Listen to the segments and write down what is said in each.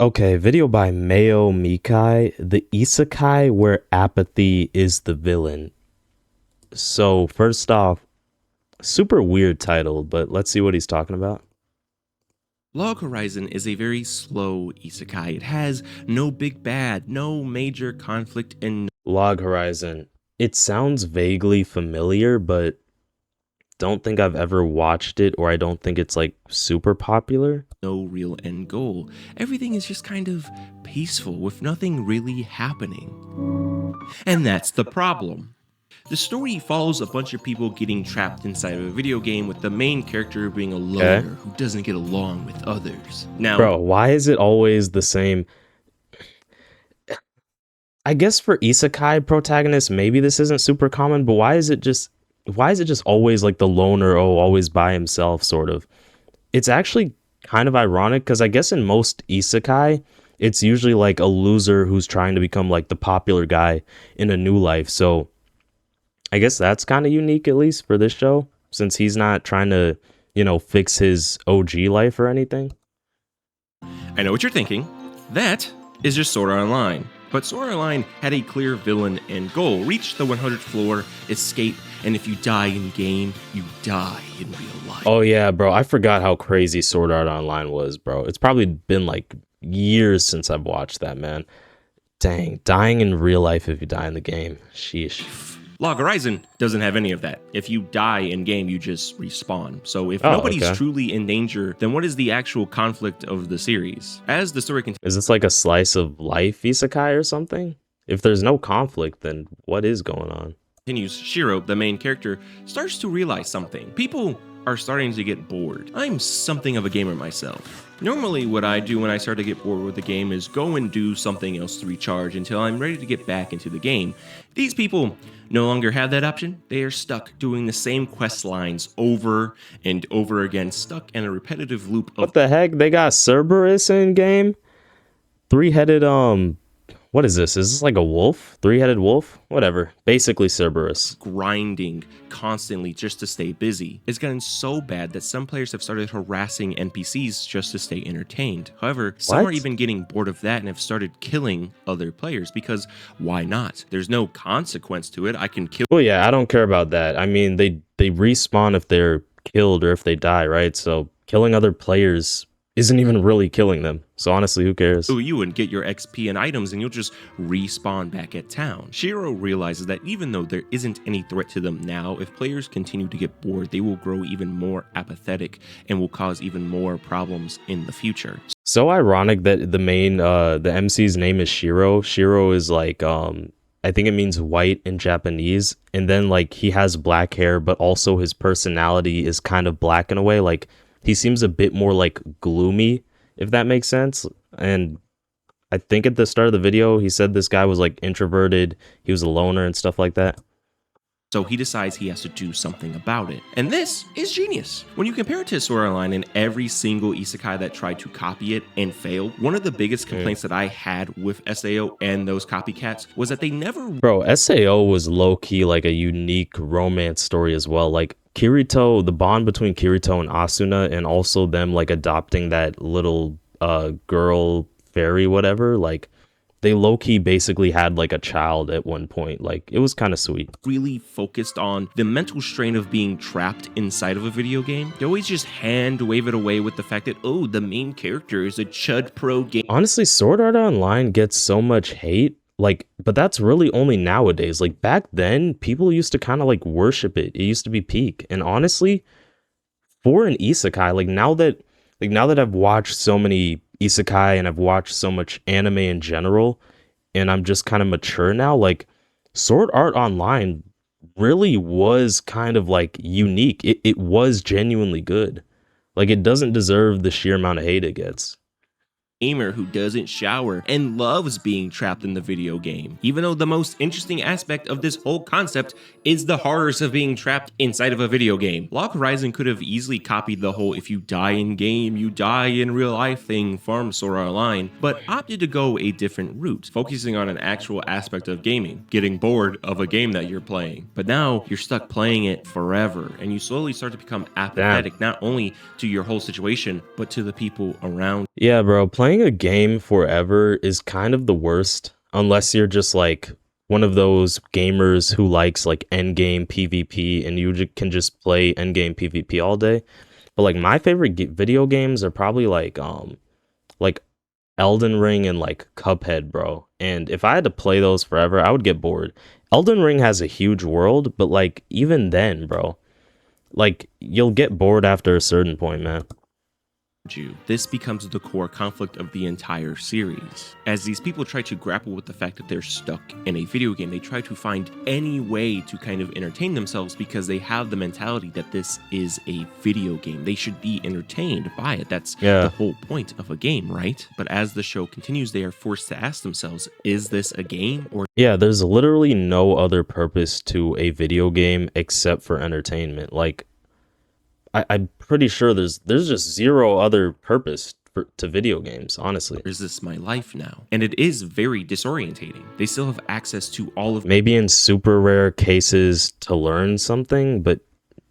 Okay, video by Mayo Mikai, the Isekai where apathy is the villain. So, first off, super weird title, but let's see what he's talking about. Log Horizon is a very slow isekai. It has no big bad, no major conflict, and Log Horizon. It sounds vaguely familiar, but don't think I've ever watched it, or I don't think it's like super popular. no real end goal. Everything is just kind of peaceful with nothing really happening. And that's the problem. The story follows a bunch of people getting trapped inside of a video game, with the main character being a Okay. loner who doesn't get along with others. Now, Bro, why is it always the same? I guess for isekai protagonists, maybe this isn't super common, but why is it just always like the loner, oh, always by himself sort of? It's actually kind of ironic because I guess in most isekai, it's usually like a loser who's trying to become like the popular guy in a new life. So I guess that's kind of unique, at least for this show, since he's not trying to, fix his OG life or anything. I know what you're thinking. That is just Sword Art Online. But Sword Art Online had a clear villain and goal: reach the 100th floor, escape, and if you die in game, you die in real life. Oh yeah, bro, I forgot how crazy Sword Art Online was, bro. It's probably been like years since I've watched that, man. Dang, dying in real life if you die in the game. Sheesh. Log Horizon doesn't have any of that. If you die in game, you just respawn. So if Oh, nobody's okay. truly in danger, then what is the actual conflict of the series? As the story continues, Is this like a slice of life isekai or something? If there's no conflict, then what is going on? Shiro, the main character, starts to realize something. People are starting to get bored. I'm something of a gamer myself. Normally, what I do when I start to get bored with the game is go and do something else to recharge until I'm ready to get back into the game. These people no longer have that option. They are stuck doing the same quest lines over and over again, stuck in a repetitive loop of What the heck? They got Cerberus in game? Three-headed, what is this? Is this like a wolf? Three-headed wolf? Whatever. Basically Cerberus. grinding constantly just to stay busy. It's gotten so bad that some players have started harassing NPCs just to stay entertained. However, some are What? even getting bored of that and have started killing other players, because why not? There's no consequence to it. I can kill Well, yeah, I don't care about that. I mean, they respawn if they're killed or if they die, right? So killing other players isn't even really killing them. So honestly, who cares? you and get your XP and items, and you'll just respawn back at town. Shiro realizes that even though there isn't any threat to them now, if players continue to get bored, they will grow even more apathetic and will cause even more problems in the future. So ironic that the MC's name is Shiro. Shiro is like I think it means white in Japanese, and then like he has black hair, but also his personality is kind of black in a way. Like he seems a bit more like gloomy, if that makes sense. And I think at the start of the video, he said this guy was like introverted, he was a loner and stuff like that. So he decides he has to do something about it. And this is genius. When you compare it to Sword Art Online and every single isekai that tried to copy it and failed, one of the biggest complaints that I had with SAO and those copycats was that they never Bro, SAO was low-key like a unique romance story as well. Like Kirito, the bond between Kirito and Asuna, and also them like adopting that little girl fairy, whatever, like they low-key basically had like a child at one point. Like it was kind of sweet. really focused on the mental strain of being trapped inside of a video game. They always just hand wave it away with the fact that, oh, the main character is a chud pro game. Honestly, Sword Art Online gets so much hate, like, but that's really only nowadays. Like back then, people used to kind of like worship it. It used to be peak. And honestly, for an isekai, like now that I've watched so many isekai and I've watched so much anime in general, and I'm just kind of mature now, like Sword Art Online really was kind of like unique. It was genuinely good. Like it doesn't deserve the sheer amount of hate it gets. Gamer who doesn't shower and loves being trapped in the video game. Even though the most interesting aspect of this whole concept is the horrors of being trapped inside of a video game. Log Horizon could have easily copied the whole if you die in game, you die in real life thing from Sword Art Online, but opted to go a different route, focusing on an actual aspect of gaming, getting bored of a game that you're playing. But now you're stuck playing it forever, and you slowly start to become apathetic, not only to your whole situation, but to the people around. Yeah, bro, playing playing a game forever is kind of the worst unless you're just like one of those gamers who likes like endgame PvP and you can just play endgame PvP all day. But like my favorite video games are probably like Elden Ring and like Cuphead, bro. And if I had to play those forever, I would get bored. Elden Ring has a huge world, but like even then, bro, like you'll get bored after a certain point, man. You. This becomes the core conflict of the entire series. As these people try to grapple with the fact that they're stuck in a video game, they try to find any way to kind of entertain themselves because they have the mentality that this is a video game. They should be entertained by it. That's the whole point of a game, right? But as the show continues, they are forced to ask themselves, is this a game or... Yeah, there's literally no other purpose to a video game except for entertainment. Like, I'm pretty sure there's just zero other purpose to video games, honestly. Is this my life now? And it is very disorientating. They still have access to all of... Maybe in super rare cases to learn something, but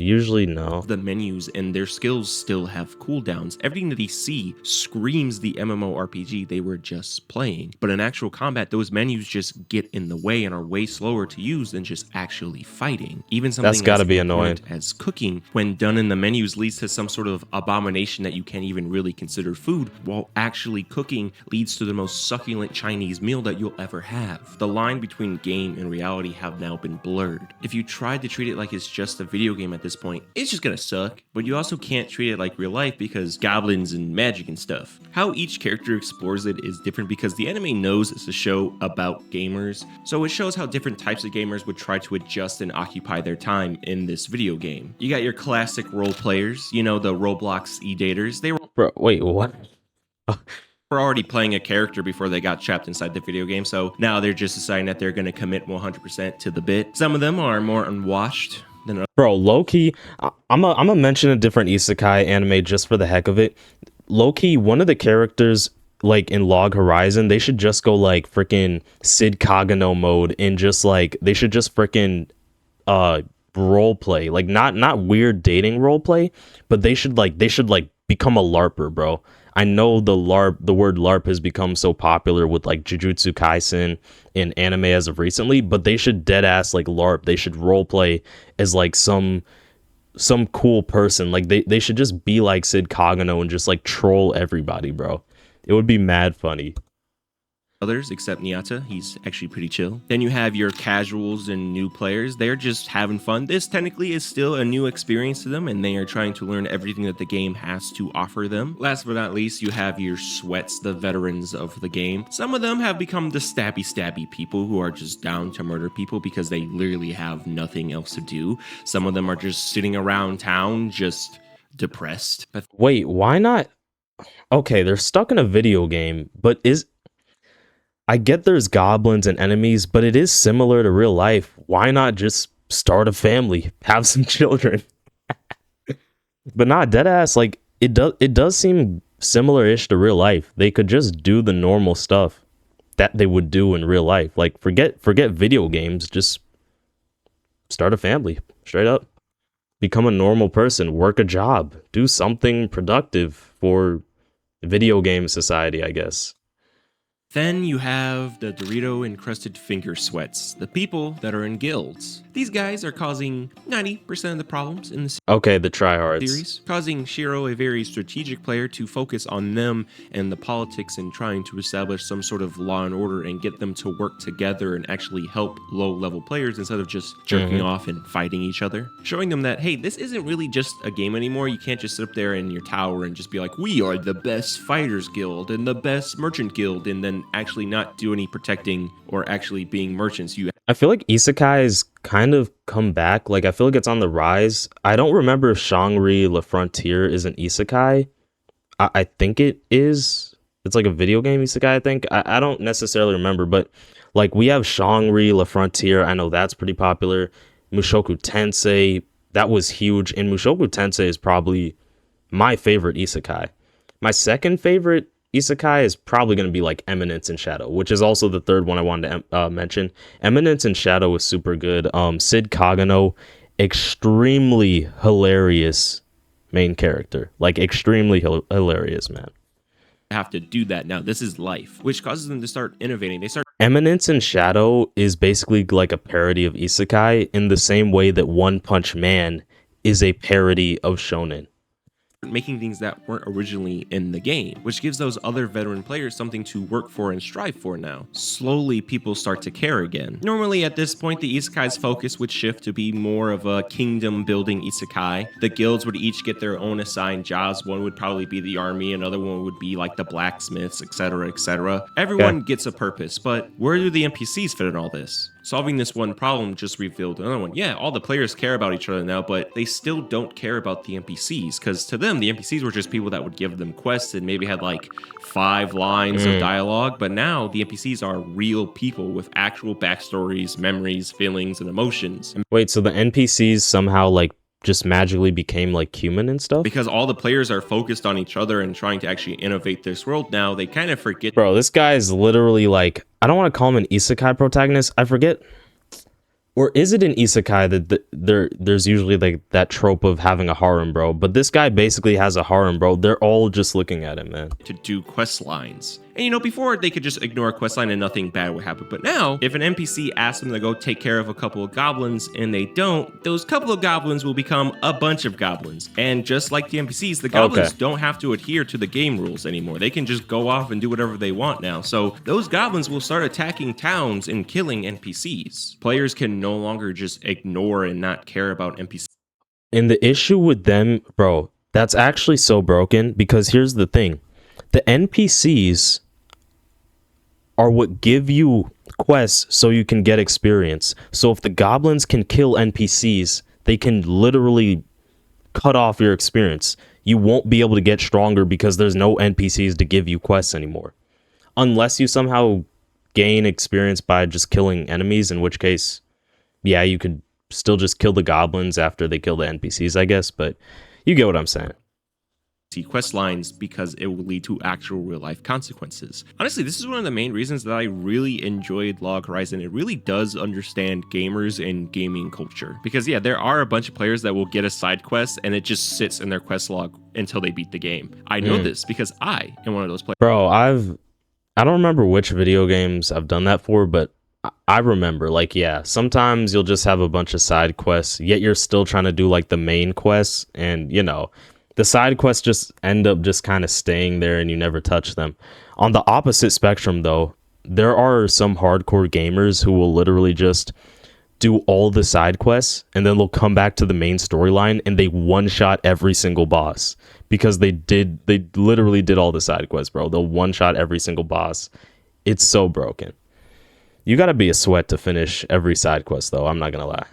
usually no. The menus and their skills still have cooldowns. Everything that they see screams the MMORPG they were just playing. But in actual combat, those menus just get in the way and are way slower to use than just actually fighting. Even something that's gotta be annoying as cooking, when done in the menus, leads to some sort of abomination that you can't even really consider food, while actually cooking leads to the most succulent Chinese meal that you'll ever have. The line between game and reality have now been blurred. If you tried to treat it like it's just a video game at this point, it's just gonna suck. But you also can't treat it like real life because goblins and magic and stuff. How each character explores it is different because the anime knows it's a show about gamers, so it shows how different types of gamers would try to adjust and occupy their time in this video game. You got your classic role players, you know, the Roblox e-daters. They were... Bro, wait, what? were already playing a character before they got trapped inside the video game, so now they're just deciding that they're gonna commit 100% to the bit. Some of them are more unwashed. Bro, low-key, I'm gonna mention a different isekai anime just for the heck of it. Low-key, one of the characters, like in Log Horizon, they should just go like freaking Sid Kagano mode and just like they should just freaking role play, like not weird dating role play, but they should become a LARPer, bro. I know the word LARP has become so popular with like Jujutsu Kaisen in anime as of recently, but they should dead ass like LARP. They should role play as like some cool person. Like they should just be like Sid Kagano and just like troll everybody, bro. It would be mad funny. Others, except Niata, he's actually pretty chill. Then you have your casuals and new players. They're just having fun. This technically is still a new experience to them, and they are trying to learn everything that the game has to offer them. Last but not least, you have your sweats, the veterans of the game. Some of them have become the stabby people who are just down to murder people because they literally have nothing else to do. Some of them are just sitting around town, just depressed. Wait, why not? Okay, they're stuck in a video game, but I get there's goblins and enemies, but it is similar to real life. Why not just start a family, have some children? But not deadass. Like it does seem similar-ish to real life. They could just do the normal stuff that they would do in real life. Like forget video games. Just start a family, straight up. Become a normal person. Work a job. Do something productive for video game society, I guess. Then you have the Dorito-encrusted finger sweats, the people that are in guilds. These guys are causing 90% of the problems in the the tryhards series, causing Shiro, a very strategic player, to focus on them and the politics and trying to establish some sort of law and order and get them to work together and actually help low-level players instead of just jerking off and fighting each other. Showing them that, hey, this isn't really just a game anymore. You can't just sit up there in your tower and just be like, we are the best fighters guild and the best merchant guild, and then actually not do any protecting or actually being merchants. I feel like isekai has kind of come back. Like I feel like it's on the rise. I don't remember if Shangri La Frontier is an isekai. I think it is. It's like a video game isekai, I think. I don't necessarily remember, but like we have Shangri La Frontier. I know that's pretty popular. Mushoku Tensei, that was huge. And Mushoku Tensei is probably my favorite isekai. My second favorite isekai is probably going to be like Eminence and Shadow, which is also the third one I wanted to mention. Eminence and Shadow is super good. Sid Kagano, extremely hilarious main character. Like extremely hilarious, man. have to do that now. This is life, which causes them to start innovating. They start Eminence in Shadow is basically like a parody of Isekai in the same way that One Punch Man is a parody of shonen. making things that weren't originally in the game, which gives those other veteran players something to work for and strive for now. Slowly, people start to care again. Normally, at this point, the Isekai's focus would shift to be more of a kingdom-building Isekai. The guilds would each get their own assigned jobs. One would probably be the army, another one would be like the blacksmiths, etc., etc. Everyone gets a purpose, but where do the NPCs fit in all this? Solving this one problem just revealed another one. Yeah, all the players care about each other now, but they still don't care about the NPCs, because to them, the NPCs were just people that would give them quests and maybe had like 5 lines of dialogue, but now the NPCs are real people with actual backstories, memories, feelings, and emotions. Wait, so the NPCs somehow like just magically became like human and stuff? Because all the players are focused on each other and trying to actually innovate this world now, they kind of forget. Bro, this guy is literally like, I don't want to call him an isekai protagonist. I forget. Or is it an isekai that there's usually like that trope of having a harem, bro? But this guy basically has a harem, bro. They're all just looking at him, man. To do quest lines. And you know, before they could just ignore a quest line and nothing bad would happen. But now, if an NPC asks them to go take care of a couple of goblins and they don't, those couple of goblins will become a bunch of goblins. And just like the NPCs, the goblins don't have to adhere to the game rules anymore. They can just go off and do whatever they want now. So those goblins will start attacking towns and killing NPCs. Players can no longer just ignore and not care about NPCs. And the issue with them, bro, that's actually so broken, because here's the thing. The NPCs are what give you quests so you can get experience. So if the goblins can kill NPCs, they can literally cut off your experience. You won't be able to get stronger because there's no NPCs to give you quests anymore. Unless you somehow gain experience by just killing enemies, in which case, yeah, you could still just kill the goblins after they kill the NPCs, I guess, but you get what I'm saying. Quest lines because it will lead to actual real life consequences. Honestly, this is one of the main reasons that I really enjoyed Log Horizon. It really does understand gamers and gaming culture, because yeah, there are a bunch of players that will get a side quest and it just sits in their quest log until they beat the game. I know this because I am one of those players. Bro, I don't remember which video games I've done that for, but I remember, like, yeah, sometimes you'll just have a bunch of side quests, yet you're still trying to do like the main quests, and you know, the side quests just end up just kind of staying there and you never touch them. On the opposite spectrum, though, there are some hardcore gamers who will literally just do all the side quests and then they'll come back to the main storyline and they one-shot every single boss because they literally did all the side quests, bro. They'll one-shot every single boss. It's so broken. You gotta be a sweat to finish every side quest, though. I'm not gonna lie.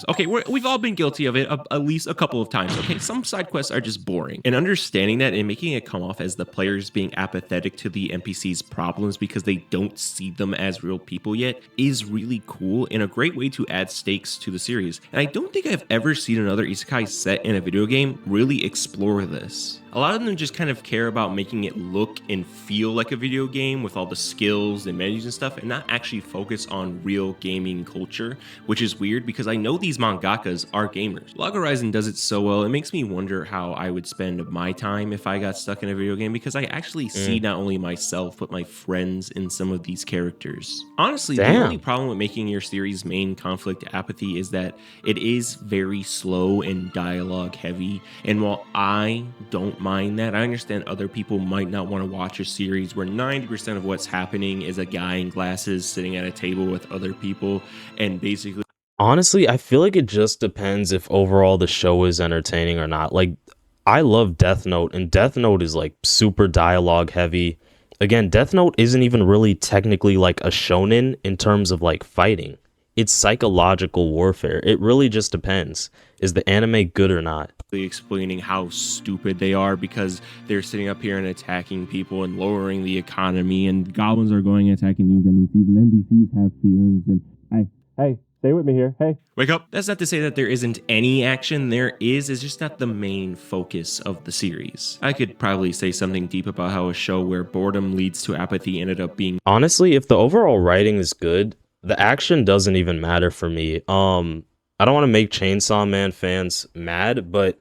Okay, we've all been guilty of it at least a couple of times. Okay, some side quests are just boring. And understanding that and making it come off as the players being apathetic to the NPC's problems because they don't see them as real people yet is really cool and a great way to add stakes to the series. And I don't think I've ever seen another isekai set in a video game really explore this. A lot of them just kind of care about making it look and feel like a video game with all the skills and menus and stuff, and not actually focus on real gaming culture, which is weird because I know these mangakas are gamers. Log Horizon does it so well, it makes me wonder how I would spend my time if I got stuck in a video game, because I actually see not only myself, but my friends in some of these characters. Honestly, the only problem with making your series' main conflict Apathy is that it is very slow and dialogue heavy, and while I don't mind that, I understand other people might not want to watch a series where 90% of what's happening is a guy in glasses sitting at a table with other people and basically... Honestly, I feel like it just depends if overall the show is entertaining or not. Like, I love Death Note, and Death Note is like super dialogue heavy. Again, Death Note isn't even really technically like a shonen in terms of like fighting. It's psychological warfare. It really just depends. Is the anime good or not? Explaining how stupid they are because they're sitting up here and attacking people and lowering the economy, and goblins are going and attacking these NPCs, and NPCs have feelings, and hey, stay with me here. Hey, wake up. That's not to say that there isn't any action. There is. It's just not the main focus of the series. I could probably say something deep about how a show where boredom leads to apathy ended up being... Honestly, if the overall writing is good, the action doesn't even matter for me. I don't want to make Chainsaw Man fans mad, but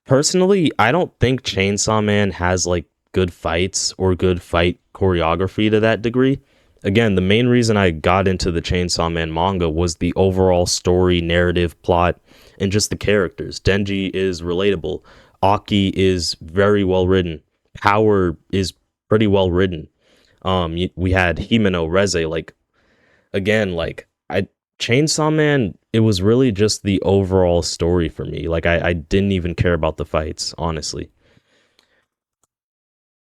personally, I don't think Chainsaw Man has like good fights or good fight choreography to that degree. Again, the main reason I got into the Chainsaw Man manga was the overall story, narrative, plot, and just the characters. Denji is relatable. Aki is very well written. Power is pretty well written. We had Himeno Reze, like, again, like, I Chainsaw Man, it was really just the overall story for me. Like, I didn't even care about the fights, honestly.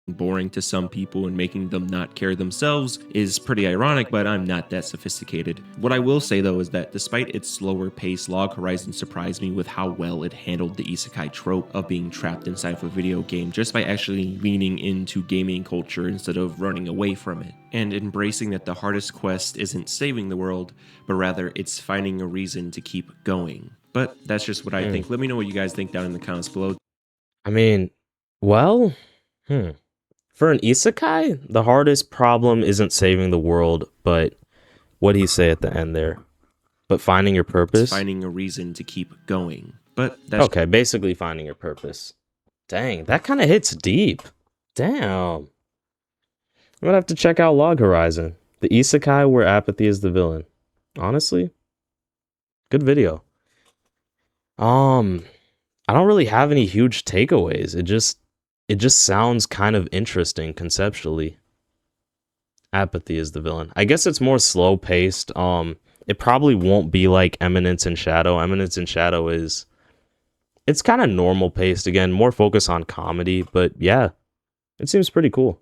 Boring to some people and making them not care themselves is pretty ironic, but I'm not that sophisticated. What I will say though is that despite its slower pace, Log Horizon surprised me with how well it handled the isekai trope of being trapped inside of a video game just by actually leaning into gaming culture instead of running away from it, and embracing that the hardest quest isn't saving the world, but rather it's finding a reason to keep going. But that's just what I think. Let me know what you guys think down in the comments below. I mean, well, for an isekai, the hardest problem isn't saving the world, but what did he say at the end there? But finding your purpose? It's finding a reason to keep going. But that's okay, basically finding your purpose. Dang, that kind of hits deep. Damn. I'm gonna have to check out Log Horizon, the isekai where apathy is the villain. Honestly, good video. I don't really have any huge takeaways. It just sounds kind of interesting conceptually. Apathy is the villain. I guess it's more slow paced. It probably won't be like Eminence in Shadow. Eminence in Shadow it's kind of normal paced again, more focus on comedy, but yeah, it seems pretty cool.